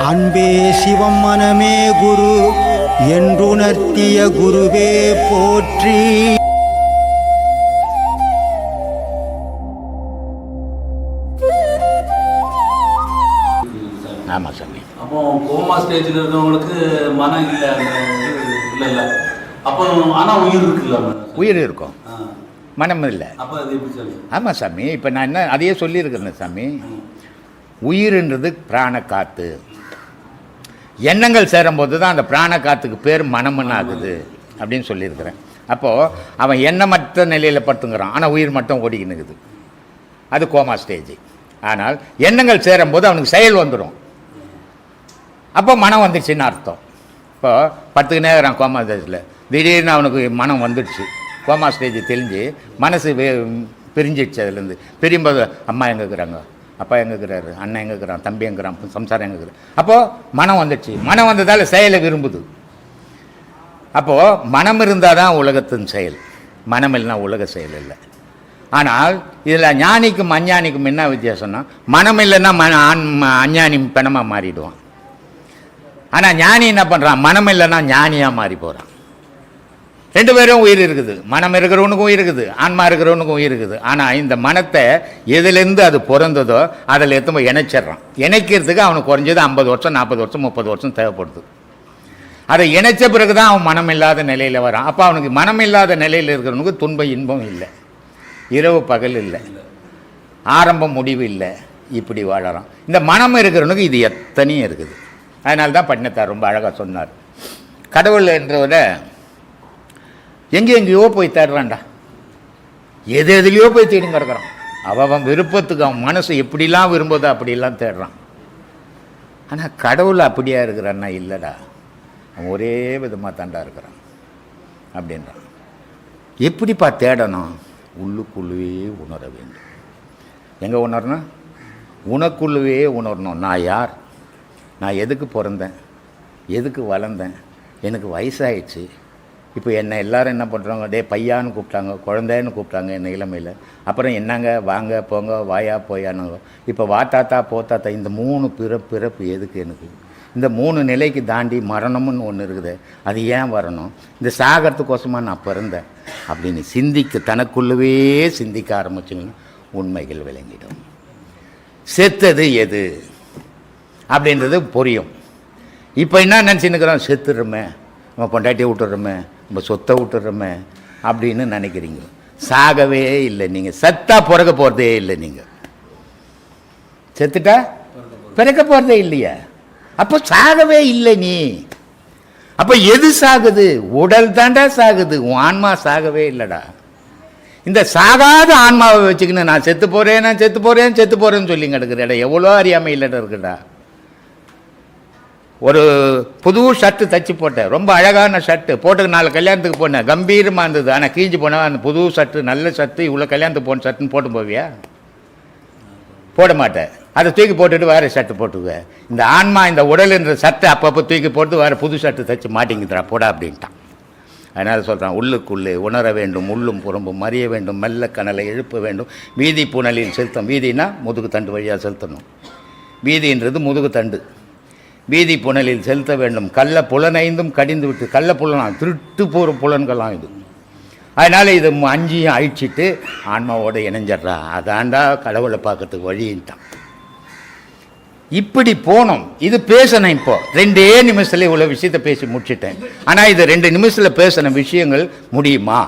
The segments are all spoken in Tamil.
அன்பே சிவம் மனமே குரு என்றுணர்த்திய குருவே போற்றி. ஆமாம் சாமி. அப்போ கோமா ஸ்டேஜில் இருக்கவங்களுக்கு மனம் இல்லை இல்லைல்ல, அப்போ ஆனால் உயிர் இருக்குல்ல? உயிர் இருக்கும், மனம் இல்லை. அப்போ அது எப்படி சாமி? ஆமாம் சாமி. இப்போ நான் என்ன அதையே சொல்லியிருக்கிறேன் சாமி. உயிர்ன்றது பிராண காற்று. எண்ணங்கள் சேரும்போது தான் அந்த பிராண காற்றுக்கு பேர் மனம்னு ஆகுது அப்படின்னு சொல்லியிருக்கிறேன். அப்போது அவன் எண்ணமற்ற நிலையில் படுத்துங்கிறான், ஆனால் உயிர் மட்டும் ஓடிக்கின்னு இருக்குது. அது கோமா ஸ்டேஜ். ஆனால் எண்ணங்கள் சேரும்போது அவனுக்கு செயல் வந்துடும். அப்போ மனம் வந்துடுச்சுன்னு அர்த்தம். இப்போ 10 நேரம் கோமா ஸ்டேஜில் திடீர்னு அவனுக்கு மனம் வந்துடுச்சு, கோமா ஸ்டேஜ் தெரிஞ்சு மனசு பிரிஞ்சிடுச்சு. அதுலேருந்து பிரியும்போது அம்மா எங்கே இருக்கிறாங்க, அப்பா எங்கே இருக்கிறாரு, அண்ணன் எங்கே இருக்கிறான், தம்பி எங்கிறான், சம்சாரம் எங்கே இருக்கிறான். அப்போது மனம் வந்துடுச்சு. மனம் வந்ததால் செயலை விரும்புது. அப்போது மனம் இருந்தால் தான் உலகத்தின் செயல், மனம் இல்லைனா உலக செயல் இல்லை. ஆனால் இதில் ஞானிக்கும் அஞ்ஞானிக்கும் என்ன வித்தியாசம்னா, மனம் இல்லைன்னா அஞ்ஞானி பிணமாக மாறிடுவான். ஆனால் ஞானி என்ன பண்ணுறான், மனம் இல்லைன்னா ஞானியாக மாறி போகிறான். 2 பேரும் உயிர் இருக்குது. மனம் இருக்கிறவனுக்கும் உயிர் இருக்குது, ஆன்மா இருக்கிறவனுக்கும் உயிர் இருக்குது. ஆனால் இந்த மனத்தை எதுலேருந்து அது பிறந்ததோ அதில் எடுத்து போய் இணைச்சிட்றான். இணைக்கிறதுக்கு அவனுக்கு குறைஞ்சது 50 வருஷம் 40 வருஷம் 30 வருஷம் தேவைப்படுது. அதை இணைச்ச பிறகு தான் அவன் மனம் இல்லாத நிலையில் வரான். அப்போ அவனுக்கு மனம் இல்லாத நிலையில் இருக்கிறவனுக்கு துன்பம் இன்பம் இல்லை, இரவு பகல் இல்லை, ஆரம்பம் முடிவு இல்லை, இப்படி வாழறான். இந்த மனம் இருக்கிறவனுக்கு இது எத்தனையும் இருக்குது. அதனால தான் பட்டினத்தார் ரொம்ப அழகாக சொன்னார், கடவுள் என்றவரை எங்கேயோ போய் தேடுறான்டா, எதுலையோ போய் தேடிங்க இருக்கிறான். அவன் விருப்பத்துக்கு அவன் மனசு எப்படிலாம் விரும்புதோ அப்படிலாம் தேடுறான். ஆனால் கடவுள் அப்படியா இருக்கிறான்னா இல்லைடா, அவன் ஒரே விதமாக தாண்டா இருக்கிறான் அப்படின்றான். எப்படிப்பா தேடணும், உள்ளுக்குள்ளவே உணர வேண்டும். எங்கே உணரணும், உனக்குள்ளவே உணரணும். நான் யார், நான் எதுக்கு பிறந்தேன், எதுக்கு வளர்ந்தேன், எனக்கு வயசாகிடுச்சு. இப்போ என்னை எல்லோரும் என்ன பண்ணுறாங்க, டே பையான்னு கூப்பிட்டாங்க, குழந்தைன்னு கூப்பிட்டாங்க என்னை இளமையில். அப்புறம் என்னங்க வாங்க போங்க வாயா போயானுங்க. இப்போ வா தாத்தா போ தாத்தா, இந்த 3 பிறப்பு எதுக்கு எனக்கு? இந்த 3 நிலைக்கு தாண்டி மரணம்னு ஒன்று இருக்குது, அது ஏன் வரணும்? இந்த சாகரத்துக்கோசமாக நான் பிறந்தேன் அப்படின்னு சிந்திக்க, தனக்குள்ளவே சிந்திக்க ஆரம்பிச்சுன்னு உண்மைகள் விளங்கிடும். செத்தது எது அப்படின்றது புரியும். இப்போ என்ன நினச்சின்னுக்கிறோம், செத்துடுறோமே, நம்ம பொண்டாட்டியை விட்டுடுறோமே, நம்ம சொத்தை விட்டுடுறோமே அப்படின்னு நினைக்கிறீங்க. சாகவே இல்லை. நீங்கள் சத்தா பிறக்க போகிறதே இல்லை. நீங்கள் செத்துட்டா பிறக்க போகிறதே இல்லையா? அப்போ சாகவே இல்லை நீ. அப்போ எது சாகுது? உடல் தாண்டா சாகுது, உன் ஆன்மா சாகவே இல்லைடா. இந்த சாகாத ஆன்மாவை வச்சுக்கின்னு நான் செத்து போகிறேன், நான் செத்து போகிறேன் செத்து போகிறேன்னு சொல்லி கிடக்குறேடா. எவ்வளோ அறியாமல் இல்லைடா இருக்குடா. ஒரு புது ஷர்ட்டு தைச்சி போட்டேன், ரொம்ப அழகான ஷர்ட்டு போட்டு 4 கல்யாணத்துக்கு போனேன், கம்பீரமாக இருந்தது. ஆனால் கீஞ்சி போனேன். அந்த புது ஷர்ட்டு நல்ல ஷர்ட்டு, இவ்வளோ கல்யாணத்துக்கு போன ஷர்ட்டுன்னு போட்டு போவியா? போட மாட்டேன். அதை தூக்கி போட்டுட்டு வேறு ஷர்ட்டு போட்டுக்குவேன். இந்த ஆன்மா இந்த உடல் என்ற ஷர்ட்டை அப்பப்போ தூக்கி போட்டு வேறு புது ஷர்ட்டு தைச்சி மாட்டிங்குதுடா போடா அப்படின்ட்டான். அதனால் சொல்கிறான், உள்ளுக்குள்ளே உணர வேண்டும், உள்ளும் புறம்பும் அறிய வேண்டும், மெல்ல கனலை எழுப்ப வேண்டும், வீதி புனலில் செலுத்தம். வீதினா முதுகு தண்டு வழியாக செலுத்தணும். வீதின்றது முதுகு தண்டு. வீதி புனலில் செலுத்த வேண்டும், கள்ள புலனைந்தும் கடிந்து விட்டு. கள்ள புலனா திருட்டு போகிற புலன்கள்லாம் இது. அதனால் இது 5ஐயும் அழிச்சிட்டு ஆன்மாவோடு இணைஞ்சிட்றா. அதாண்டா கடவுளை பார்க்கறதுக்கு வழின்ட்டான். இப்படி போனோம். இது பேசணும். இப்போ 2 நிமிஷத்தில் இவ்வளோ விஷயத்தை பேசி முடிச்சிட்டேன். ஆனால் இது 2 நிமிஷத்தில் பேசின விஷயங்கள் முடியுமா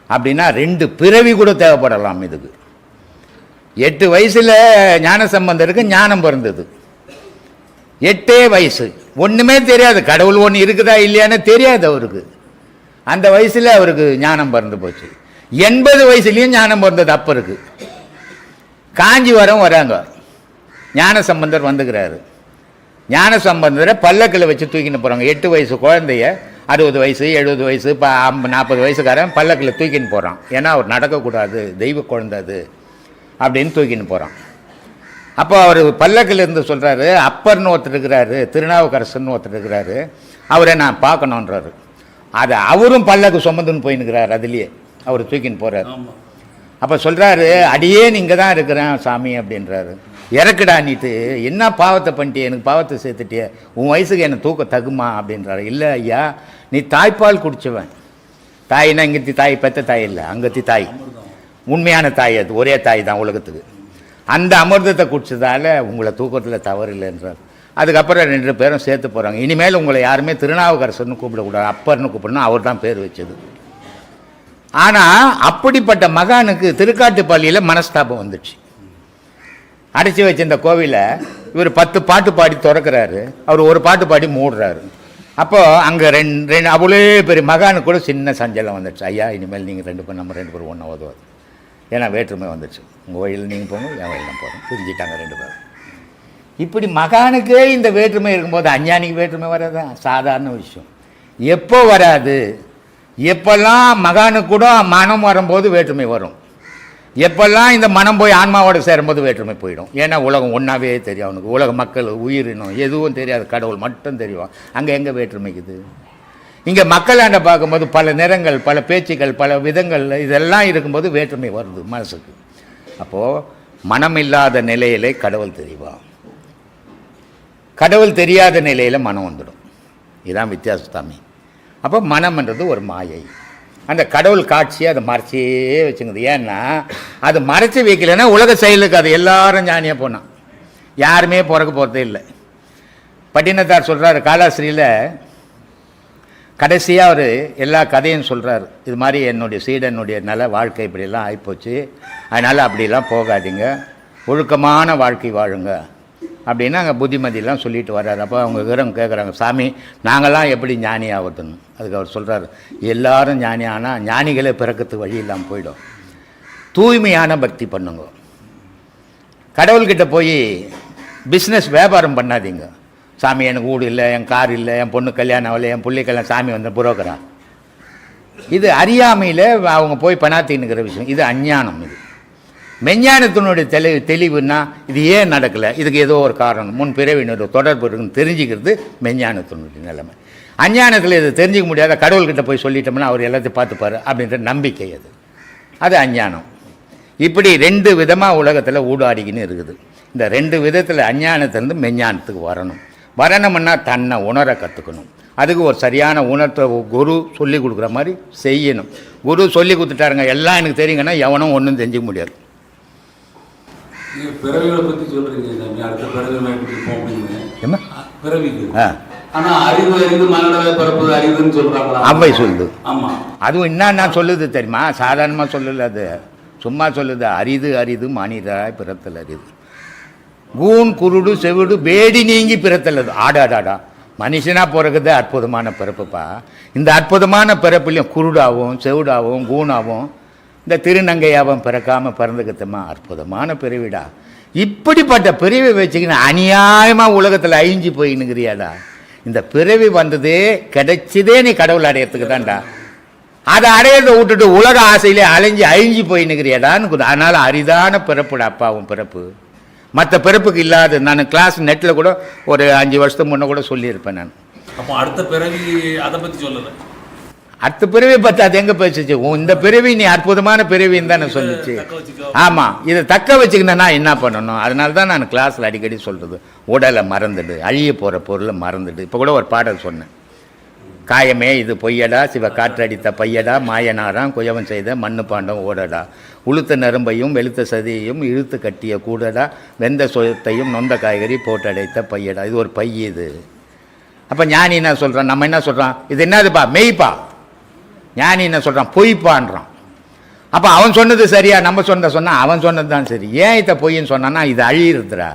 அப்படின்னா 2 பிறவி கூட தேவைப்படலாம். இதுக்கு 8 வயசில் ஞான சம்பந்தருக்கு ஞானம் பிறந்தது. 8 வயசு, ஒன்றுமே தெரியாது, கடவுள் ஒன்று இருக்குதா இல்லையான்னு தெரியாது அவருக்கு. அந்த வயசில் அவருக்கு ஞானம் பிறந்து போச்சு. 80 வயசுலேயும் ஞானம் பிறந்தது அப்போ இருக்கு. காஞ்சிபுரம் வராங்க, ஞான சம்பந்தர் வந்துக்கிறாரு. ஞான சம்பந்தரை பல்லக்கில் வச்சு தூக்கின்னு போகிறாங்க. 8 வயசு குழந்தைய 60 வயசு 70 வயசு 40 வயசுக்காரன் பல்லக்கில் தூக்கின்னு போகிறான். ஏன்னா அவர் நடக்கக்கூடாது, தெய்வ குழந்தை அது அப்படின்னு தூக்கின்னு போகிறான். அப்போ அவர் பல்லக்கில் இருந்து சொல்கிறாரு, அப்பர்னு ஒருத்தர் இருக்கிறாரு, திருநாவுக்கரசன் ஒருத்தர் இருக்கிறாரு, அவரை நான் பார்க்கணுன்றாரு. அதை அவரும் பல்லக்கு சுமந்துன்னு போயின்னுக்கிறார். அதுலேயே அவர் தூக்கின்னு போகிறார். அப்போ சொல்கிறாரு, அடியே நீங்கள் தான் இருக்கிறேன் சாமி அப்படின்றாரு. இறக்குடான்னிட்டு என்ன பாவத்தை பண்ணிட்டியே, எனக்கு பாவத்தை சேர்த்துட்டியே, உன் வயசுக்கு என்னை தூக்க தகுமா அப்படின்றாரு. இல்லை ஐயா, நீ தாய்ப்பால் குடிச்சவன். தாய்னா இங்கத்தி தாய், பெற்ற தாய் இல்லை, அங்கத்தி தாய், உண்மையான தாய், அது ஒரே தாய் தான் உலகத்துக்கு. அந்த அமிர்தத்தை குடிச்சதால உங்களை தூக்கத்தில் தவறு இல்லைன்றார். அதுக்கப்புறம் 2 பேரும் சேர்த்து போகிறாங்க. இனிமேல் உங்களை யாருமே திருநாவுக்கரசர்னு கூப்பிடக்கூடாது, அப்பர்னு கூப்பிடணும், அவர் தான் பேர் வச்சது. ஆனால் அப்படிப்பட்ட மகானுக்கு திருக்காட்டுப்பள்ளியில் மனஸ்தாபம் வந்துடுச்சு. அடைச்சி வச்ச இந்த கோவிலை இவர் 10 பாட்டு பாடி திறக்கிறாரு, அவர் ஒரு பாட்டு பாடி மூடுறாரு. அப்போது அங்கே ரெண்டு அவ்வளோ பெரிய மகானுக்கு கூட சின்ன சஞ்சலம் வந்துடுச்சு. ஐயா, இனிமேல் நீங்கள் 2 பேரும், நம்ம 2 பேரும் ஒன்றா உதவாது, ஏன்னா வேற்றுமை வந்துடுச்சு. உங்கள் வழியில் நீங்கள் போங்க, என் வழியில் நான் போகிறோம், பிரிஞ்சிட்டாங்க 2 பேரும். இப்படி மகானுக்கே இந்த வேற்றுமை இருக்கும்போது அஞ்ஞானிக்கு வேற்றுமை வராதான் சாதாரண விஷயம். எப்போ வராது? எப்பெல்லாம் மகானுக்கு கூட மனம் வரும்போது வேற்றுமை வரும். எப்பெல்லாம் இந்த மனம் போய் ஆன்மாவோட சேரும்போது வேற்றுமை போயிடும். ஏன்னா உலகம் ஒன்றாவே தெரியும் அவனுக்கு. உலக மக்கள், உயிரினம் எதுவும் தெரியாது, கடவுள் மட்டும் தெரியும். அங்கே எங்கே வேற்றுமைக்குது? இங்கே மக்களாண்ட பார்க்கும்போது பல நிறங்கள், பல பேச்சுக்கள், பல விதங்கள், இதெல்லாம் இருக்கும்போது வேற்றுமை வருது மனசுக்கு. அப்போது மனம் இல்லாத நிலையிலே கடவுள் தெரிவான், கடவுள் தெரியாத நிலையில் மனம் வந்துடும். இதுதான் வித்தியாசத்தாமி. அப்போ மனம்ன்றது ஒரு மாயை. அந்த கடவுள் காட்சியை அதை மறைச்சியே வச்சுங்குது. ஏன்னா அது மறைச்சி வைக்கலைன்னா உலக செயலுக்கு அது எல்லாரும் ஞானியாக போனான், யாருமே பிறக்க போகிறதே இல்லை. பட்டினத்தார் சொல்கிறார், காலாஸ்திரியில் கடைசியாக அவர் எல்லா கதையும் சொல்கிறார். இது மாதிரி என்னுடைய சீடனுடைய நல்ல வாழ்க்கை இப்படிலாம் ஆகிப்போச்சு, அதனால் அப்படிலாம் போகாதீங்க, ஒழுக்கமான வாழ்க்கை வாழுங்க அப்படின்னா அங்கே புத்திமதியெல்லாம் சொல்லிட்டு வர்றாரு. அப்போ அவங்க கேட்குறாங்க, சாமி நாங்கள்லாம் எப்படி ஞானி ஆகுதுன்னு. அதுக்கு அவர் சொல்கிறார், எல்லாரும் ஞானி ஆனால் ஞானிகளே பிறக்கிறதுக்கு வழி இல்லாமல் போயிடும். தூய்மையான பக்தி பண்ணுங்க. கடவுள்கிட்ட போய் பிஸ்னஸ் வியாபாரம் பண்ணாதீங்க. சாமி எனக்கு வீடு இல்லை, என் கார் இல்லை, என் பொண்ணு கல்யாணம் ஆகலை, என் பிள்ளைக்கெல்லாம் சாமி வந்து புரோக்கரா. இது அறியாமையில் அவங்க போய் பணாத்தின்னுக்கிற விஷயம். இது அஞ்ஞானம். இது மெஞ்ஞானத்தினுடைய தெளிவுன்னா இது ஏன் நடக்கலை, இதுக்கு ஏதோ ஒரு காரணம், முன் பிறவினோட தொடர்பு இருக்குன்னு தெரிஞ்சுக்கிறது மெஞ்ஞானத்தினுடைய நிலைமை. அஞ்ஞானத்தில் இது தெரிஞ்சிக்க முடியாத கடவுள்கிட்ட போய் சொல்லிட்டோம்னா அவர் எல்லாத்தையும் பார்த்துப்பார் அப்படின்ற நம்பிக்கை, அது அஞ்ஞானம். இப்படி 2 விதமாக உலகத்தில் ஊடாடிக்கின்னு இருக்குது. இந்த 2 விதத்தில் அஞ்ஞானத்திலேருந்து மெஞ்ஞானத்துக்கு வரணும்னா தன்னை உணர கற்றுக்கணும். அதுக்கு ஒரு சரியான உணர்த்தை குரு சொல்லி கொடுக்குற மாதிரி செய்யணும். குரு சொல்லி கொடுத்துட்டாருங்க எல்லாம் எனக்கு தெரியுங்கன்னா எவனும் ஒன்றும் தெரிஞ்சிக்க முடியாது. பிறவிகளை பற்றி சொல்கிறீங்க, அடுத்த பிறவிகளை எப்படி போக முடியுங்க பிறவிக்கு. ஆனால் அறிவு மனநல பிறப்பு அறிவுன்னு சொல்கிறாங்களா? அவ்வை சொல்லுது. ஆமாம், அதுவும் என்ன சொல்லுது தெரியுமா? சாதாரணமாக சொல்லல, அது சும்மா சொல்லுது. அரிது மனிதராய் பிறத்தல் அரிது, கூன் குருடு செவிடு வேடி நீங்கி பிறத்தல் அது. ஆடாடாடா, மனுஷனாக பிறகுது அற்புதமான பிறப்புப்பா. இந்த அற்புதமான பிறப்புலையும் குருடாகவும் செவிடாகவும் கூணாகவும் இந்த திருநங்கையாவும் பிறக்காமல் பிறந்துக்கிட்டமா அற்புதமான பிறவிடா. இப்படிப்பட்ட பிறவி வச்சுக்கின்னு அநியாயமாக உலகத்தில் அழிஞ்சு போயின்னுக்கிறியாடா. இந்த பிறவி வந்ததே கிடைச்சதே நீ கடவுள் அடையிறதுக்கு தான்டா. அதை அடையிறத விட்டுட்டு உலக ஆசையிலே அழிஞ்சு போயின்னுக்கிறியாடான்னு. அதனால் அரிதான பிறப்புடா அப்பாவும் பிறப்பு, மற்ற பிறப்புக்கு இல்லாத. நான் கிளாஸ் நெட்டில் கூட ஒரு 5 வருஷத்துக்கு முன்னே கூட சொல்லியிருப்பேன் நான். அப்போ அடுத்த பிறவி அதை பற்றி சொல்லலை. அடுத்த பிறவி பற்றி அது எங்கே பேசிச்சு? இந்த பிறவி நீ அற்புதமான பிறவின்னு தானே சொல்லிச்சு. ஆமாம், இதை தக்க வச்சுக்கினா என்ன பண்ணணும்? அதனால தான் நான் கிளாஸில் அடிக்கடி சொல்கிறது, உடலை மறந்துடு, அழிய போகிற பொருளை மறந்துடு. இப்போ கூட ஒரு பாடல் சொன்னேன், காயமே இது பொய்யடா, சிவ காற்றடித்த பையடா, மாயனாராம் குயவன் செய்த மண்ணு பாண்டம் ஓடடா, உளுத்த நரும்பையும் வெளுத்த சதியையும் இழுத்து கட்டிய கூடடா, வெந்த சொத்தையும் நொந்த காய்கறி போட்டடைத்த பையடா. இது ஒரு பை. இது அப்போ ஞானி என்ன சொல்கிறான், நம்ம என்ன சொல்கிறான், இது என்னதுப்பா? மெய்ப்பா. ஞானி என்ன சொல்கிறான்? பொய்ப்பான்றான். அப்போ அவன் சொன்னது சரியா, நம்ம சொன்னால் அவன் சொன்னது தான் சரி. ஏன் இதை பொய்ன்னு சொன்னான்னா இது அழியிருதுரா,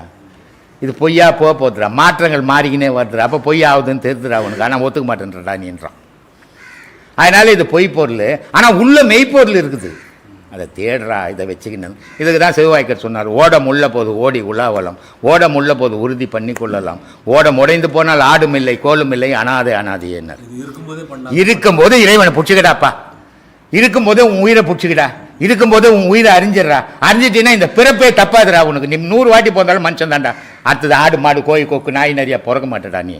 இது பொய்யா போகுதுரா, மாற்றங்கள் மாறிக்கினே வருதுரா. அப்போ பொய் ஆகுதுன்னு தெரிஞ்சுரா அவனுக்கு, ஆனால் ஒத்துக்க மாட்டேன்றா நீன்றான். அதனால் இது பொய் பொருள், ஆனால் உள்ள மெய்ப்பொருள் இருக்குது, அதை தேடுறா, இதை வச்சுக்கின்னு. இதுக்கு தான் சிவவாய்க்கர் சொன்னார், ஓடம் உள்ள போது ஓடி உலாவலாம், ஓடம் உள்ள போது உறுதி பண்ணி கொள்ளலாம், ஓடம் உடைந்து போனால் ஆடும் இல்லை கோலும் இல்லை அனாதையினர். இருக்கும்போது இறைவனை பிடிச்சிக்கிடாப்பா, இருக்கும்போதே உன் உயிரை பிடிச்சிக்கிடா, இருக்கும்போது உன் உயிரை அறிஞ்சிட்டீங்கன்னா இந்த பிறப்பே தப்பாதுடா உனக்கு. நீ 100 வாட்டி போந்தாலும் மனுஷன் தான்டா. அடுத்தது ஆடு மாடு கோழி கொக்கு நாய் நிறையா பிறக்க மாட்டேடா. நீ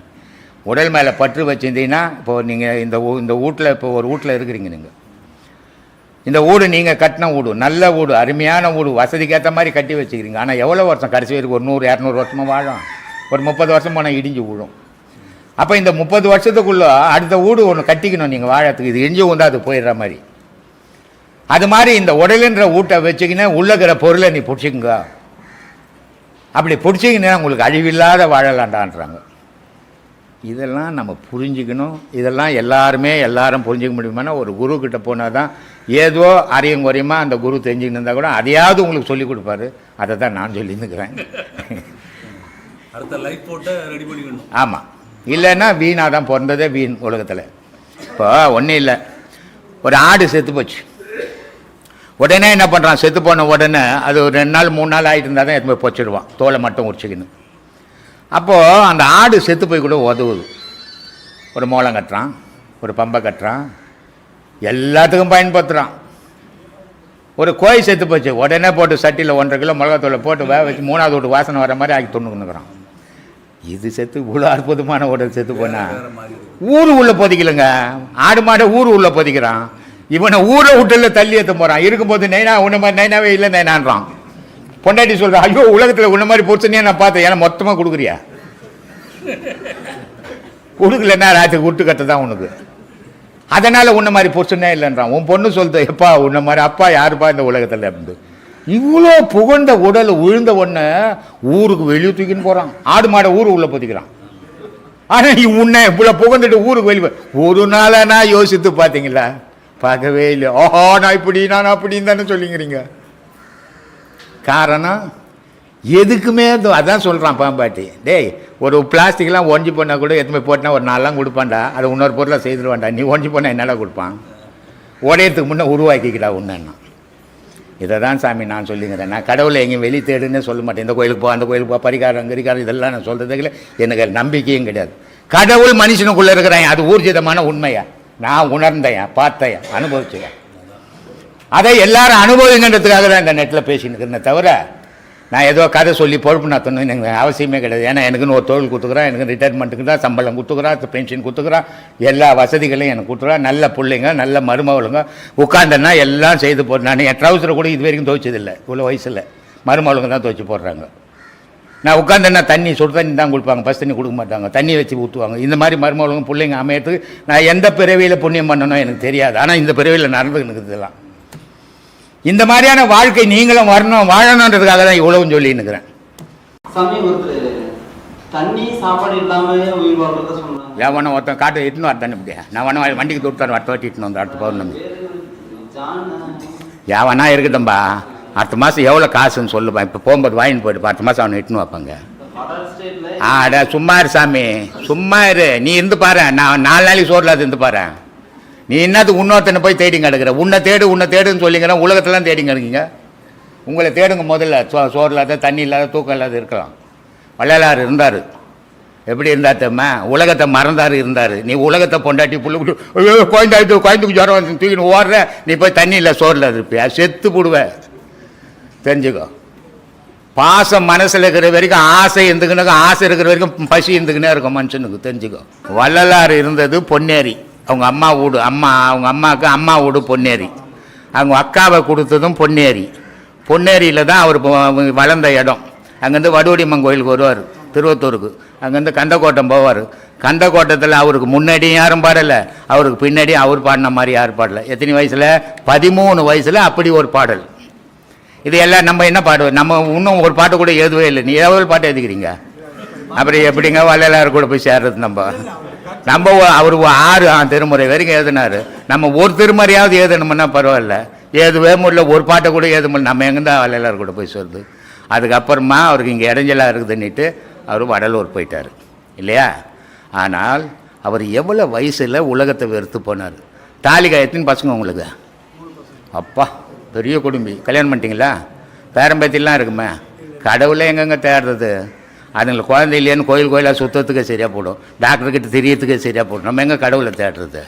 உடல் மேலே பற்று வச்சுருந்தீங்கன்னா, இப்போது நீங்கள் இந்த வீட்டில், இப்போ ஒரு வீட்டில் இருக்கிறீங்க, நீங்கள் இந்த வீடு நீங்கள் கட்டின வீடு, நல்ல வீடு, அருமையான வீடு, வசதிக்கேற்ற மாதிரி கட்டி வச்சுக்கிறீங்க. ஆனால் எவ்வளோ வருஷம் கடைசி வரைக்கும் ஒரு 100-200 வருஷமாக வாழும். ஒரு 30 வருஷம் போனால் இடிஞ்சு விழும். அப்போ இந்த 30 வருஷத்துக்குள்ளே அடுத்த வீடு ஒன்று கட்டிக்கணும் நீங்கள் வாழறதுக்கு. இது இடிஞ்சு வந்து அது போயிடுற மாதிரி. அது மாதிரி இந்த உடலுன்ற வீட்டை வச்சுக்கினா உள்ளக்கிற பொருளை நீ பிடிச்சிக்குங்க. அப்படி பிடிச்சிக்கினா உங்களுக்கு அழிவில்லாத வாழலாண்டான்றாங்க. இதெல்லாம் நம்ம புரிஞ்சுக்கணும். இதெல்லாம் எல்லாரும் புரிஞ்சிக்க முடியுமானா ஒரு குரு கிட்ட போனால் தான் ஏதோ அரையும் குறையுமா அந்த குரு தெரிஞ்சுக்கிட்டு இருந்தால் கூட அதையாவது உங்களுக்கு சொல்லிக் கொடுப்பாரு. அதை தான் நான் சொல்லியிருந்துக்கிறேன். அடுத்த லைஃப் போட்டு ரெடி பண்ணிக்கணும். ஆமாம், இல்லைன்னா வீணாக தான் பிறந்ததே வீண் உலகத்தில். இப்போ ஒன்றும் இல்லை, ஒரு ஆடு செத்து போச்சு. உடனே என்ன பண்ணுறான், செத்து போன உடனே அது ஒரு 2 நாள் 3 நாள் ஆகிட்டு இருந்தால் தான் எடுத்து போய் பொச்சிடுவான், தோலை மட்டும் உரிச்சிக்கணும். அப்போது அந்த ஆடு செத்து போய் கூட உதவுது. ஒரு மோளம் கட்டுறான், ஒரு பம்பை கட்டுறான், எல்லாத்துக்கும் பயன்படுத்துகிறான். ஒரு கோழி செத்து போச்சு, உடனே போட்டு சட்டியில் 1.5 கிலோ மிளகாத்தூளை போட்டு வேக வச்சு 3ஆவது வீட்டு வாசனை வர மாதிரி ஆக்கி தொண்ணுக்குன்னுக்குறான். இது செத்து இவ்வளோ அற்புதமான உடல் செத்து போனால் ஊர் உள்ள பொதிக்கலைங்க. ஆடு மாடை ஊர் உள்ள பொதிக்கிறான். இவனை ஊரை விட்டுல தள்ளி ஏற்ற போகிறான். இருக்கும்போது நைனா உன்ன மாதிரி நைனாவே இல்லை நைனான்றான். பொண்டாட்டி சொல்கிறான், ஐயோ உலகத்தில் உன்ன மாதிரி பொறுத்தனே நான் பார்த்தேன், ஏன்னா மொத்தமாக கொடுக்குறியா? கொடுக்கலன்னா ராத்திரி விட்டு கட்ட தான் உனக்கு. அதனால் உன்ன மாதிரி பொறுத்தனே இல்லைன்றான். உன் பொண்ணு சொல்லுது, எப்பா உன்ன மாதிரி அப்பா யாருப்பா இந்த உலகத்தில் இருந்து. இவ்வளோ புகழ்ந்த உடல் விழுந்த ஒன்று ஊருக்கு வெளியே தூக்கின்னு போகிறான். ஆடு மாடை ஊருக்கு உள்ளே பொதிக்கிறான். ஆனால் நீ உன்னை இவ்வளோ புகழ்ந்துட்டு ஊருக்கு வெளியே ஒரு நாளானா யோசித்து பார்த்தீங்களா? பார்க்கவே இல்லை. ஓஹோ நான் இப்படி நான் அப்படின்னு தானே சொல்லிங்கிறீங்க. காரணம் எதுக்குமே அதான் சொல்கிறான் பாம்பாட்டி. டேய் ஒரு பிளாஸ்டிக்லாம் ஒஞ்சி போனால் கூட எத்தனை போட்டால் ஒரு 4 கொடுப்பான்டா, அதை இன்னொரு பொருளாக செய்துருவான்டா. நீ ஒஞ்சி போனால் என்னால் கொடுப்பான். உடையத்துக்கு முன்னே உருவாக்கிக்கிட்டா உன்னன்னா. இதை தான் சாமி நான் சொல்லிங்கிறேன். நான் கடவுளை எங்கேயும் வெளியே தேடுன்னு சொல்ல மாட்டேன். இந்த கோயிலுக்கு போ அந்த கோயிலுக்கு போ பரிகாரம் கரிகாரம் இதெல்லாம் நான் சொல்கிறதுக்கு எனக்கு நம்பிக்கையும் கிடையாது. கடவுள் மனுஷனுக்குள்ளே இருக்கிறேன், அது ஊர்ஜிதமான உண்மையா நான் உணர்ந்தேன், பார்த்தேன், அனுபவிச்சேன். அதை எல்லாரும் அனுபவிங்கன்றதுக்காக தான் இந்த நெட்டில் பேசின்னு இருக்கிறேன். தவிர நான் ஏதோ கதை சொல்லி பொறுப்பு நடத்தணும் எனக்கு அவசியமே கிடையாது. ஏன்னா எனக்குன்னு ஒரு தொழில் கொடுத்துக்குறான், எனக்கு ரிட்டையர்மெண்ட்டுக்கு தான் சம்பளம் கொடுத்துக்குறான், பென்ஷன் கொடுத்துக்குறான், எல்லா வசதிகளையும் எனக்கு கொடுத்துக்குறான். நல்ல பிள்ளைங்க, நல்ல மருமகளுங்க உட்காந்தன்னா எல்லாம் செய்து போடுறேன். நான் என் ட்ரௌசரை கூட இது வரைக்கும் துவைச்சதில்லை. இவ்வளோ வயசில் மருமகளுங்க தான் துவைச்சி போடுறாங்க. நான் உட்காந்தேன்னா தண்ணி சுடு தண்ணி தான் கொடுப்பாங்க, பஸ் தண்ணி கொடுக்க மாட்டாங்க, தண்ணி வச்சு ஊற்றுவாங்க. இந்த மாதிரி மருமகளுங்க பிள்ளைங்க அமையத்துக்கு நான் எந்த பிறவியில் புண்ணியம் பண்ணணும் எனக்கு தெரியாது. ஆனால் இந்த பிறவியில் நடந்துக்கிட்டு இதெல்லாம் இந்த மாதிரியான வாழ்க்கை நீங்களும் வரணும் வாழணுன்றதுக்காக தான் இவ்வளவும் சொல்லின்னுக்கிறேன். எவனை ஒருத்தன் காட்டு இட்டுன்னு வர தண்ணி முடியாது. நான் வேணா வண்டிக்கு தொட்டு அடுத்த வாட்டி இட்டுன்னு வந்து அடுத்த பௌர்ணமி எவனா இருக்குதும்பா. அடுத்த மாதம் எவ்வளோ காசுன்னு சொல்லுப்பா. இப்போ போகும்போது வாங்கிட்டு போயிட்டு அடுத்த மாதம் அவனை இட்டுன்னு வைப்பாங்க. ஆடா சும்மா இரு சாமி, சும்மா இரு. நீ இருந்து பாரு, நான் 4 நாளைக்கு சோறில் அது இருந்து பாரு. நீ என்னத்துக்கு இன்னொருத்தனை போய் தேடிங்க கிடக்குற? உன்னை தேடுன்னு சொல்லிங்கன்னா உலகத்தெல்லாம் தேடிங்க எடுக்கீங்க. உங்களை தேடுங்க முதல்ல. சோறு இல்லாத தண்ணி இல்லாத தூக்கம் இல்லாத இருக்கலாம். வள்ளலார் இருந்தார். எப்படி இருந்தார் தெரியுமா? உலகத்தை மறந்தார் இருந்தார். நீ உலகத்தை பொண்டாட்டி புள்ள கோயந்துக்கு ஜுரம் வந்து தூக்கின்னு ஓடுற, நீ போய் தண்ணி இல்லை சோறில் இருப்பியா? செத்து போடுவ. தெரிஞ்சுக்கோ. பாசம் மனசில் இருக்கிற வரைக்கும் ஆசை இருந்துக்கினாக்க, ஆசை இருக்கிற வரைக்கும் பசி இருந்துக்கினே இருக்கும் மனுஷனுக்கு. தெரிஞ்சுக்கோ. வள்ளலார் இருந்தது பொன்னேரி. அவங்க அம்மா வீடு அவங்க அம்மாவுக்கு அம்மா வீடு பொன்னேரி. அவங்க அக்காவை கொடுத்ததும் பொன்னேரி. பொன்னேரியில் தான் அவர் வளர்ந்த இடம். அங்கேருந்து வடுவடியம்மன் கோயிலுக்கு வருவார் திருவத்தூருக்கு. அங்கேருந்து கந்தக்கோட்டம் போவார். கந்தக்கோட்டத்தில் அவருக்கு முன்னாடியும் யாரும் பாடலை, அவருக்கு பின்னாடியும் அவர் பாடின மாதிரி யாரும் பாடலை. எத்தனை வயசில்? 13 வயசில் அப்படி ஒரு பாடல். இது எல்லாம் நம்ம என்ன பாடுவோம்? நம்ம இன்னும் ஒரு பாட்டு கூட எழுதவே இல்லை. நீ எவ்வளோ பாட்டு எழுதிக்கிறீங்க? அப்புறம் எப்படிங்க வள்ளலார் கூட போய் சேர்றது? நம்ம அவர் 6 திருமுறை வரைக்கும் எழுதினார். நம்ம ஒரு திருமுறையாவது எழுதணும்னா பரவாயில்ல. ஏதுவே முடியல, ஒரு பாட்டை கூட எழுத முடியல. நம்ம எங்கேருந்தா வள்ளலார் கூட போய் சொல்லுது? அதுக்கப்புறமா அவருக்கு இங்கே இடைஞ்சலாக இருக்குதுன்னுட்டு அவர் வடலூர் போயிட்டார் இல்லையா? ஆனால் அவர் எவ்வளோ வயசில் உலகத்தை வெறுத்து போனார். தாலிகா எத்தனை பசங்க உங்களுக்கு? அப்பா பெரிய குடும்பி. கல்யாணம் பண்ணிட்டீங்களா? பேரம்பேத்திலாம் இருக்குமே. கடவுளே எங்கெங்கே தேடுறது? அதுங்களுக்கு குழந்தை இல்லையான்னு கோயிலாக சுத்தத்துக்கே சரியாக போடும், டாக்டர்கிட்ட தெரியறதுக்கே சரியாக போடும். நம்ம எங்கே கடவுளை தேடுறது?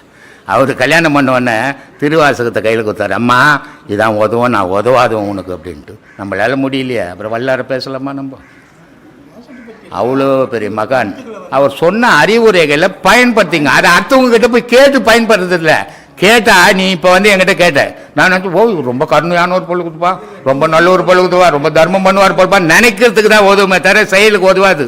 அவர் கல்யாணம் பண்ணோடனே திருவாசகத்தை கையில் கொடுத்தாரு. அம்மா இதான் உதவும், நான் உதவாதுவும் உனக்கு அப்படின்ட்டு. நம்மளால முடியலையே, அப்புறம் வல்லார பேசலாமா? நம்ம அவ்வளோ பெரிய மகான். அவர் சொன்ன அறிவுரைகளை பயன்படுத்திங்க. அதை அடுத்தவங்க கிட்ட போய் கேட்டு பயன்படுத்துறதில்ல, கேட்டா நீ இப்போ வந்து என்கிட்ட கேட்ட, நான் நினச்சி ஓ ரொம்ப கருணையான ஒரு பொருள் கொடுப்பா, ரொம்ப நல்ல ஒரு பொருள் கொடுப்பா, ரொம்ப தர்மம் பண்ணுவார் பொருப்பா நினைக்கிறதுக்கு தான் உதவுமே தவிர செயலுக்கு உதவாது.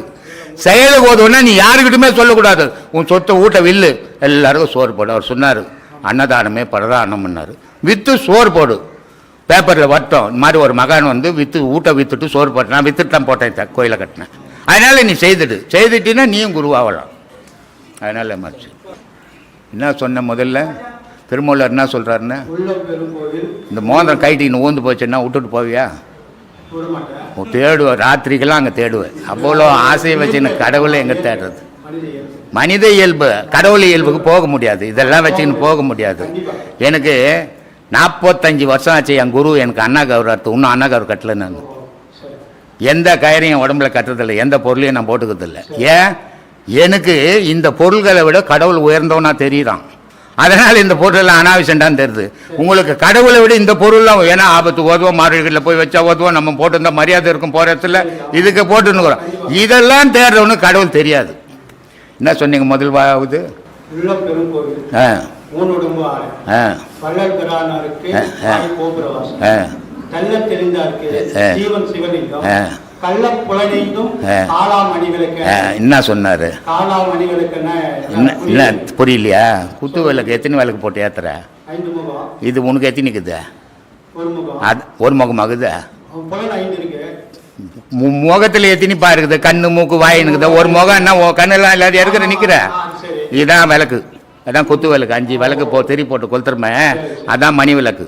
செயலுக்கு உதவுனா நீ யாருக்கிட்டுமே சொல்லக்கூடாது. உன் சொத்தை ஊட்ட வில்லு, எல்லாருக்கும் சோறு போடு. அவர் சொன்னார் அன்னதானமே பிரதானம்னாரு. விற்று சோறு போடு, பேப்பரில் வட்டம் இந்த மாதிரி ஒரு மகான் வந்து ஊட்ட விற்றுட்டு சோறு போட்டேன். நான் விற்றுட்டு தான் போட்டேன், கோயிலை கட்டினேன். அதனால் நீ செய்துட்டீன்னா நீயும் குருவாகலாம். அதனால் மறைச்சு என்ன சொன்ன முதல்ல திருமூலர் என்ன சொல்கிறாருன்னு, இந்த மோதிரம் கைட்டி ஊந்து போச்சுன்னா விட்டுட்டு போவியா? தேடுவேன், ராத்திரிக்கெல்லாம் அங்கே தேடுவேன். அவ்வளோ ஆசையை வச்சு எனக்கு கடவுளை எங்கே தேடுறது? மனித இயல்பு, கடவுள் இயல்புக்கு போக முடியாது. இதெல்லாம் வச்சுன்னு போக முடியாது. எனக்கு 45 வருஷம் ஆச்சு என் குரு எனக்கு அண்ணா கௌரவத்தை இன்னும் அண்ணா கௌரவ கட்டலை. நான் எந்த கயிறையும் உடம்புல கட்டுறதில்லை, எந்த பொருளையும் நான் போட்டுக்கிறதில்லை. ஏன்? எனக்கு இந்த பொருள்களை விட கடவுள் உயர்ந்தவனா தெரியுறான். அதனால் இந்த பொருளெல்லாம் அனாவசியம்டான்னு தெரியுது. உங்களுக்கு கடவுளை விட இந்த பொருள்லாம் ஏன்னா ஆபத்து ஓதுவோம், மார்கழிகளில் போய் வச்சா ஓதுவோம், நம்ம போட்டிருந்தா மரியாதை இருக்கும் போகிற இடத்துல இதுக்கு போட்டுன்னு. இதெல்லாம் தேடுறவனு கடவுள் தெரியாது. என்ன சொன்னீங்க முதல்வாவது? என்ன சொன்னாரு? என்ன புரியலையா? குத்து விளக்கு எத்தனை விளக்கு போட்டு ஏத்துற? இது உனக்கு எத்தனை இருக்குது? ஒரு முகமாகுது. முகத்துல எத்தனை பாருக்குது? கண்ணு மூக்கு வாயினுக்குது. ஒரு முகம் என்ன கண்ணெல்லாம் இல்லாத இருக்கிற நிக்கிற. இதுதான் விளக்கு, அதான் குத்து விளக்கு. 5 விளக்கு தெரி போட்டு கொளுத்துறமே, அதான் மணி விளக்கு.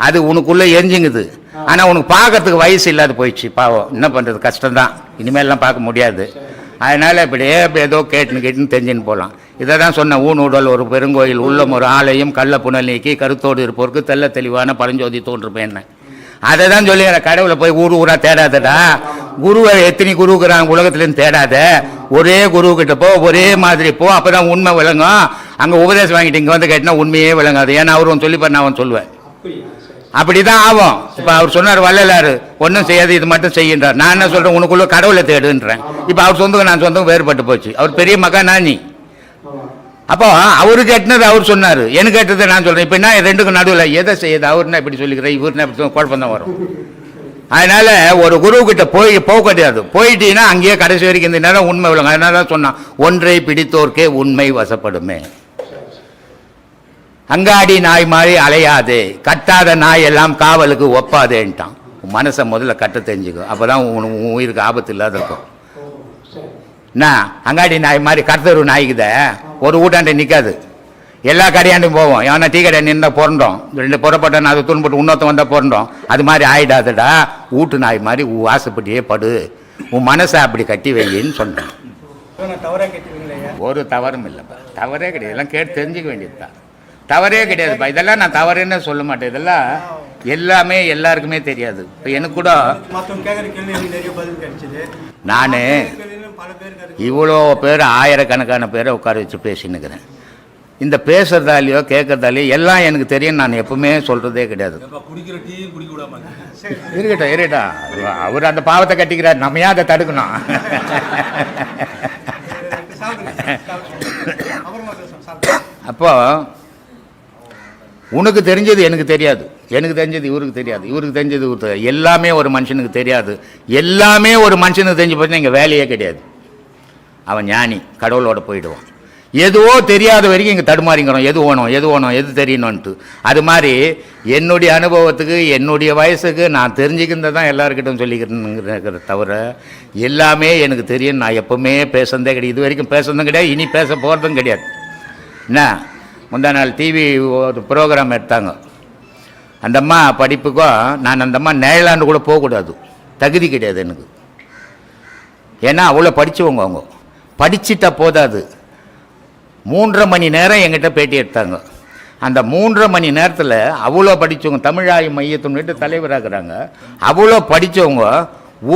அது உனக்குள்ளே எரிஞ்சுங்குது. ஆனால் உனக்கு பார்க்கறதுக்கு வயசு இல்லாத போயிடுச்சு. பாவம், என்ன பண்ணுறது, கஷ்டம்தான். இனிமேல்லாம் பார்க்க முடியாது. அதனால் இப்படியே ஏதோ கேட்டுன்னு தெரிஞ்சுன்னு போகலாம். இதை தான் சொன்ன, ஊனுடல் ஒரு பெருங்கோயில், உள்ளம் ஒரு ஆலயம், கள்ள புனல் நீக்கி கருத்தோடு இருப்போருக்கு தெல்ல தெளிவான பழஞ்சோதி தோன்றுப்பேன். அதை தான் சொல்லி கடவுளை போய் ஊராக தேடாதடா. குருவை எத்தனை குருக்குறாங்க உலகத்துலேருந்து தேடாத. ஒரே குரு கிட்ட போ, ஒரே மாதிரி போ, அப்போ தான் உண்மை விளங்கும். அங்கே உபதேசம் வாங்கிட்டு இங்கே வந்து கேட்டினா உண்மையே விளங்காது. ஏன்னா அவரும் சொல்லிப்பார், நான் அவன் சொல்லுவேன். அப்படிதான் ஆகும். இப்ப அவர் சொன்னார் வள்ளலாரு, ஒன்றும் செய்யாது இது மட்டும் செய்கின்றார். நான் என்ன சொல்றேன், உனக்குள்ள கடவுளை தேடுன்றேன். இப்ப அவர் சொந்தம் நான் சொந்தம் வேறுபட்டு போச்சு. அவர் பெரிய மகா நானி. அப்போ அவரு கேட்டது அவர் சொன்னாரு, எனக்கு கேட்டது நான் சொல்றேன். இப்ப என்ன ரெண்டுக்கும் நடுவில் எதை செய்யுது? அவருன்னா இப்படி சொல்லிக்கிறேன், இவருன்னா இப்படி குழப்பம் தான் வரும். அதனால ஒரு குரு கிட்ட போக கிடையாது. போயிட்டீங்கன்னா அங்கேயே கடைசி வரைக்கும் இந்த நேரம் உண்மை விளங்கும். அதனால தான் சொன்னான், ஒன்றை பிடித்தோர்க்கே உண்மை வசப்படுமே. அங்காடி நாய் மாதிரி அலையாது, கட்டாத நாய் எல்லாம் காவலுக்கு ஒப்பாதேன்ட்டான். மனசை முதல்ல கட்ட தெரிஞ்சுக்கும், அப்போதான் உயிருக்கு ஆபத்து இல்லாத இருக்கும். என்ன அங்காடி நாய் மாதிரி கருத்தரு நாய்க்குத ஒரு ஊட்டாண்டை நிற்காது, எல்லா கடையாண்டையும் போவோம். ஏன்னா டீ கடை நின்றா புரண்டோம், 2 புறப்பட்ட அதை துன்பட்டு இன்னொருத்த வந்தால் புரண்டோம். அது மாதிரி ஆயிடாதுடா, ஊட்டு நாய் மாதிரி ஆசைப்பட்டியே படு, உன் மனசை அப்படி கட்டி வையின்னு சொன்னேன். ஒரு தவறும் இல்லைப்பா, தவறே கிடையாது. எல்லாம் கேட்டு தெரிஞ்சுக்க வேண்டியதுதான், தவறே கிடையாதுப்பா. இதெல்லாம் நான் தவறுன்னு சொல்ல மாட்டேன். இதெல்லாம் எல்லாமே எல்லாருக்குமே தெரியாது. இப்போ எனக்கு கூட நான் இவ்வளோ பேர் ஆயிரக்கணக்கான பேரை உட்கார வச்சு பேசின்னுக்கிறேன். இந்த பேசுறதாலேயோ கேட்கறதாலேயோ எல்லாம் எனக்கு தெரியும். நான் எப்பவுமே சொல்றதே கிடையாது. இருக்கட்டா அவர் அந்த பாவத்தை கட்டிக்கிறார், நம்ம ஏன் அதை தடுக்கணும்? அப்போ உனக்கு தெரிஞ்சது எனக்கு தெரியாது, எனக்கு தெரிஞ்சது இவருக்கு தெரியாது, இவருக்கு தெரிஞ்சது இவருக்கு தெரியாது. எல்லாமே ஒரு மனுஷனுக்கு தெரியாது. எல்லாமே ஒரு மனுஷனுக்கு தெரிஞ்சு போச்சுன்னா இங்கே வேலையே கிடையாது. அவன் ஞானி, கடவுளோட போயிடுவான். எதுவோ தெரியாத வரைக்கும் இங்கே தடுமாறிங்கிறோம், எது வேணும் எது தெரியணும்ன்ட்டு. அது மாதிரி என்னுடைய அனுபவத்துக்கு என்னுடைய வயசுக்கு நான் தெரிஞ்சுக்கிறத தான் எல்லாருக்கிட்டும் சொல்லிக்கிறேங்கிற தவிர எல்லாமே எனக்கு தெரியும். நான் எப்பவுமே பேசுனதே கிடையாது, இது வரைக்கும் பேசுனதும் கிடையாது, இனி பேச போகிறதும் கிடையாது. என்ன முந்தா நாள் டிவி ஒரு ப்ரோக்ராம் எடுத்தாங்க. அந்த அம்மா படிப்புக்கும் நான் அந்த அம்மா நேரலாண்டு கூட போகக்கூடாது, தகுதி கிடையாது எனக்கு. ஏன்னா அவ்வளோ படித்தவங்க, அவங்க படிச்சுட்டா போதாது. 3.5 மணி நேரம் எங்கிட்ட பேட்டி எடுத்தாங்க. அந்த 3.5 மணி நேரத்தில் அவ்வளோ படித்தவங்க, தமிழாய் மையத்தின் தலைவராகிறாங்க. அவ்வளோ படித்தவங்க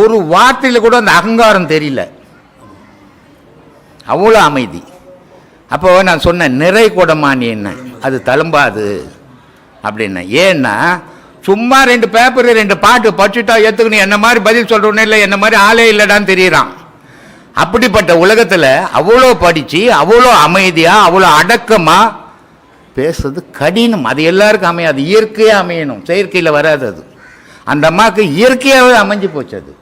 ஒரு வார்த்தையில் கூட அந்த அகங்காரம் தெரியல, அவ்வளோ அமைதி. அப்போ நான் சொன்னேன், நிறை கூடமானி என்ன அது தழும்பாது அப்படின்னா. ஏன்னா சும்மா 2 பேப்பர் 2 பாட்டு படிச்சுட்டா ஏற்றுக்கணும், என்ன மாதிரி பதில் சொல்கிறோன்னே இல்லை, என்ன மாதிரி ஆளே இல்லைடான்னு தெரியுறான். அப்படிப்பட்ட உலகத்தில் அவ்வளோ படித்து அவ்வளோ அமைதியாக அவ்வளோ அடக்கமாக பேசுறது கடினம். அது எல்லாருக்கும் அமையாது, இயற்கையாக அமையணும், செயற்கையில் வராது. அது அந்த அம்மாவுக்கு இயற்கையாகவே அமைஞ்சு போச்சு அது.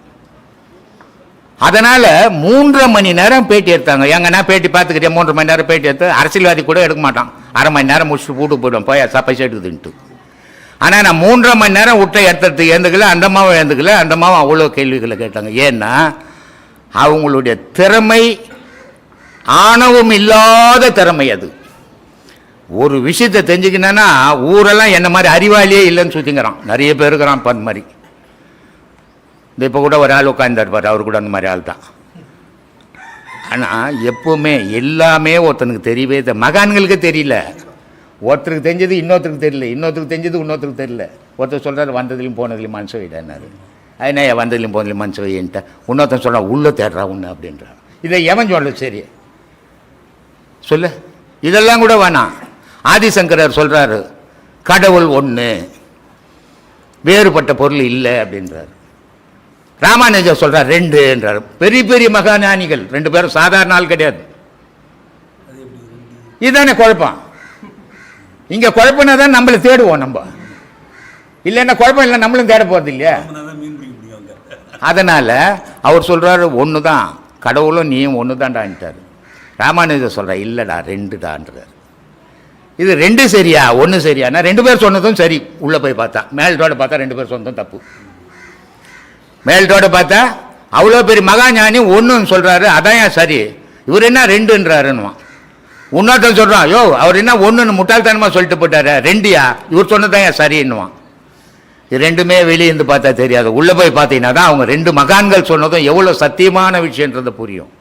அதனால் 3.5 மணி நேரம் பேட்டி எடுத்தாங்க. எங்கன்னா பேட்டி பார்த்துக்கிட்டே 3 மணி நேரம் பேட்டி எடுத்து அரசியல்வாதி கூட எடுக்க மாட்டான், 1/2 மணி நேரம் முடிச்சுட்டு போட்டு போயிடுவோம், போய் பைசா எடுக்குதுன்ட்டு. ஆனால் நான் 3.5 மணி நேரம் விட்ட எடுத்துறதுக்கு எழுந்துக்கல, அந்த அம்மாவும் எழுந்துக்கல. அந்த அம்மாவும் அவ்வளோ கேள்விகளை கேட்டாங்க. ஏன்னா அவங்களுடைய திறமை ஆணவம் இல்லாத திறமை. அது ஒரு விஷயத்தை தெரிஞ்சுக்கினா ஊரெல்லாம் என்ன மாதிரி அறிவாளியே இல்லைன்னு சுற்றிங்கிறான், நிறைய பேர் இருக்கிறான். இப்போ அந்த மாதிரி இந்த இப்போ கூட ஒரு ஆள் உட்காந்துருப்பார், அவர் கூட அந்த மாதிரி ஆள் தான். ஆனால் எப்போவுமே எல்லாமே ஒருத்தனுக்கு தெரியவே மகான்களுக்கு தெரியல. ஒருத்தருக்கு தெரிஞ்சது இன்னொருத்தருக்கு தெரியல, இன்னொருத்தருக்கு தெரிஞ்சது இன்னொருத்தருக்கு தெரியல. ஒருத்தர் சொல்கிறார் வந்ததுலையும் போனதுலையும் மனசு வைடான்னாரு. அதனா வந்ததுலையும் போனதுலையும் மனசு வைன்ட்ட. இன்னொருத்தன் சொல்கிறான் உள்ளே தேடுறா உன்னை அப்படின்றான். இதை எவன் சொல்ல சரி சொல்லு. இதெல்லாம் கூட வேணாம். ஆதிசங்கரர் சொல்கிறாரு கடவுள் ஒன்று, வேறுபட்ட பொருள் இல்லை அப்படின்றார். ராமானுஜர் சொல்கிறார் 2ன்றார். பெரிய பெரிய மகாஞானிகள் 2 பேரும் சாதாரண ஆள் கிடையாது. இதுதானே குழப்பம். இங்கே குழப்பம்னா தான் நம்மளை தேடுவோம். நம்ம இல்லைன்னா குழப்பம் இல்லை, நம்மளும் தேட போகிறது இல்லையா. அதனால் அவர் சொல்கிறாரு ஒன்று தான், கடவுளும் நீயும் ஒன்று தான்டான்ட்டார். ராமானுஜர் சொல்கிறார் இல்லைடா 2டான்றார். இது 2 சரியா 1 சரியா? நான் 2 பேர் சொன்னதும் சரி. உள்ளே போய் பார்த்தா மேல்டோட பார்த்தா 2 பேர் சொன்னதும் தப்பு. மேல்டோட பார்த்தா அவ்வளோ பெரிய மகாஞானி 1ன்னு சொல்கிறாரு, அதான் ஏன் சரி. இவர் என்ன 2ன்றாருன்னுவான். இன்னொருத்தன் சொல்கிறான் யோ அவர் என்ன 1ன்னு முட்டாள்தனமாக சொல்லிட்டு போட்டாரு, 2யா இவர் சொன்னதான் ஏன் சரின்னுவான். இது 2மே வெளியே இருந்து பார்த்தா தெரியாது. உள்ளே போய் பார்த்தீங்கன்னா தான் அவங்க 2 மகான்கள் சொன்னதும் எவ்வளோ சத்தியமான விஷயன்றது புரியும்.